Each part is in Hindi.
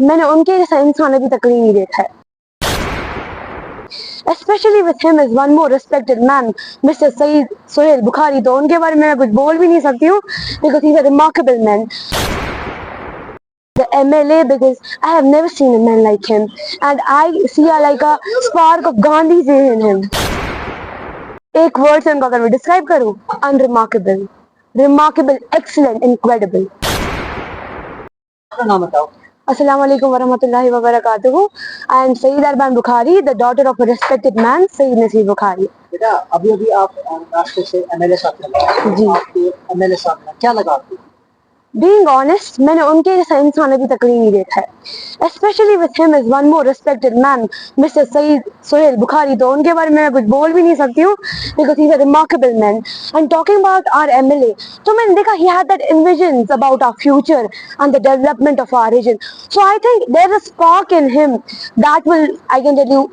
मैंने उनके जैसा इंसान अभी तक नहीं देखा है। Especially with him is one more respected man, Mr. Saeed Sohail Bukhari. तो उनके बारे में मैं कुछ बोल भी नहीं सकती हूँ because he's a remarkable man. The MLA, because I have never seen a man like him and I see like a spark of Gandhi's in him. एक वर्ड से उनको अगर मैं डिस्क्राइब करूँ, unremarkable, remarkable, excellent, incredible. नाम बताओ। Assalamu alaikum warahmatullahi wabarakatuh. I am Saeed Arban Bukhari, the daughter of a respected man, Saeed Nasir Bukhari. बेटा अभी अभी आप रास्ते से एमएलए साहब से जी। आपके एमएलए साहब ने क्या लगा आपको? Being honest, मैंने उनके जैसा इंसान अभी तक नहीं देखा है. Especially with him is one more respected man, Mr. Saeed Sohail Bukhari. तो उनके बारे में मैं कुछ बोल भी नहीं सकती हूँ because he's a remarkable man. And talking about our MLA, तो मैंने देखा he had that envisions about our future and the development of our region. So I think there's a spark in him that will, I can tell you,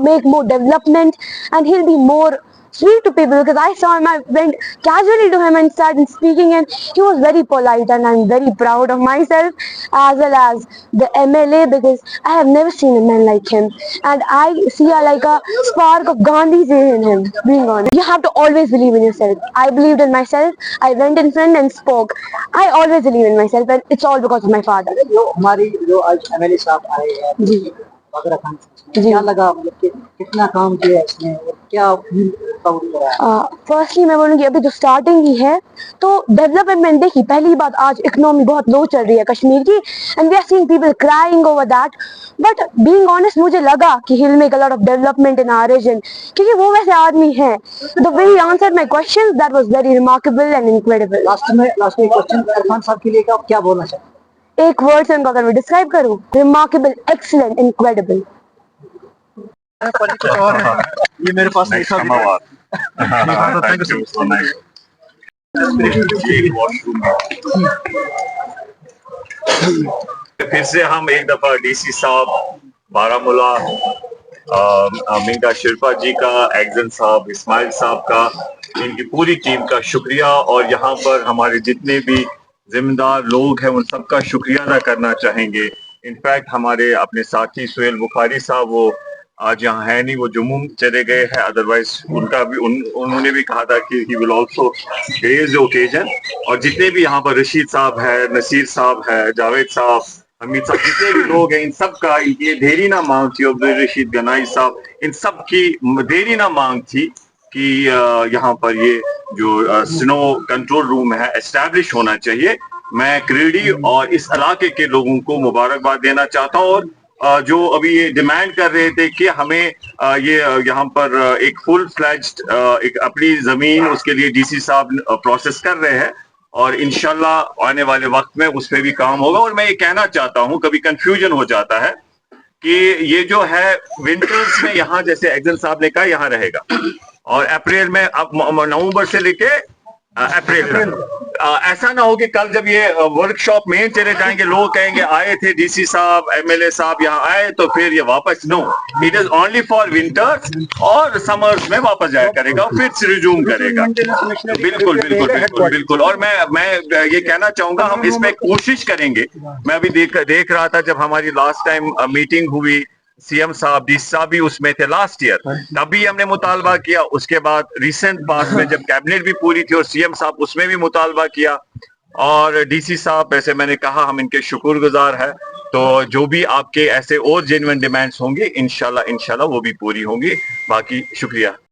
make more development, and he'll be more sweet to people because I saw him, I went casually to him and started speaking, and he was very polite, and I'm very proud of myself as well as the MLA because I have never seen a man like him and I see like a spark of Gandhi's in him. Being honest, you have to always believe in yourself. I believed in myself. I went in front and spoke. I always believe in myself, and it's all because of my father. जो हमारी जो आज एमएलए साहब आए हैं जी वगैरह खान साहब, क्या लगा मतलब कितना काम किया इसने और क्या फील हो रहा है? फर्स्टली मैं बोलूँगी अभी तो स्टार्टिंग ही है तो डेवलपमेंट देखी। पहली बात, आज इकोनॉमी बहुत लो चल रही है कश्मीर की and we are seeing people crying over that, but being honest मुझे लगा कि he will make a lot of development in our region क्योंकि वो वैसे आदमी है। The way he answered my questions that was very remarkable and incredible. Last में क्वेश्चन इरफान साहब के लिए क्या बोलना चाहते हैं? एक वर्ड से उनको अगर मैं डिस्क्राइब करूँ, रिमार्केबल, एक्सीलेंट, इनक्रेडिबल। ये मेरे पास नहीं था। फिर से हम एक दफा डीसी साहब बारामूला, मिंगा शिल्पा जी का, एग्जन साहब, इस्माइल साहब का, इनकी पूरी टीम का शुक्रिया और यहाँ पर हमारे जितने भी जिम्मेदार लोग हैं उन सबका शुक्रिया अदा करना चाहेंगे। इनफैक्ट हमारे अपने साथी सोहेल बुखारी साहब वो आज यहाँ है नहीं, वो जम्मू चले गए हैं, अदरवाइज उनका भी उन्होंने भी कहा था कि he will also grace occasion. और जितने भी यहाँ पर रशीद साहब है, नसीर साहब है, जावेद साहब, हमीद साहब, जितने भी लोग हैं इन सब का ये देरी ना मांग थी, अब्दुल रशीद गनाई साहब, इन सब की देरी ना मांग थी कि यहाँ पर ये जो स्नो कंट्रोल रूम है एस्टैब्लिश होना चाहिए। मैं क्रीडी और इस इलाके के लोगों को मुबारकबाद देना चाहता हूँ और जो अभी ये डिमांड कर रहे थे कि हमें ये यहाँ पर एक फुल फ्लैज्ड एक अपनी जमीन, उसके लिए डीसी साहब प्रोसेस कर रहे हैं और इंशाल्लाह आने वाले वक्त में उस पर भी काम होगा। और मैं ये कहना चाहता हूँ, कभी कंफ्यूजन हो जाता है कि ये जो है विंटर्स में यहाँ जैसे एग्जन साहब ने कहा यहाँ रहेगा और अप्रैल में, अब नवंबर से लेके अप्रैल में ऐसा ना हो कि कल जब ये वर्कशॉप में चले जाएंगे लोग कहेंगे आए थे डीसी साहब, एमएलए साहब यहाँ आए तो फिर ये वापस। No, it is only for winters और समर्स में वापस जाया करेगा और फिर से रिज्यूम करेगा। बिल्कुल बिल्कुल बिल्कुल बिल्कुल। और मैं ये कहना चाहूंगा हम इसमें कोशिश करेंगे। मैं अभी देख रहा था जब हमारी लास्ट टाइम मीटिंग हुई, सीएम साहब, डी साहब भी उसमें थे लास्ट ईयर, तभी हमने मुतालबा किया। उसके बाद रिसेंट पास में जब कैबिनेट भी पूरी थी और सीएम साहब उसमें भी मुतालबा किया और डीसी साहब, वैसे मैंने कहा हम इनके शुक्रगुजार हैं। तो जो भी आपके ऐसे और जेन्युइन डिमांड्स होंगी इंशाल्लाह वो भी पूरी होंगी। बाकी शुक्रिया।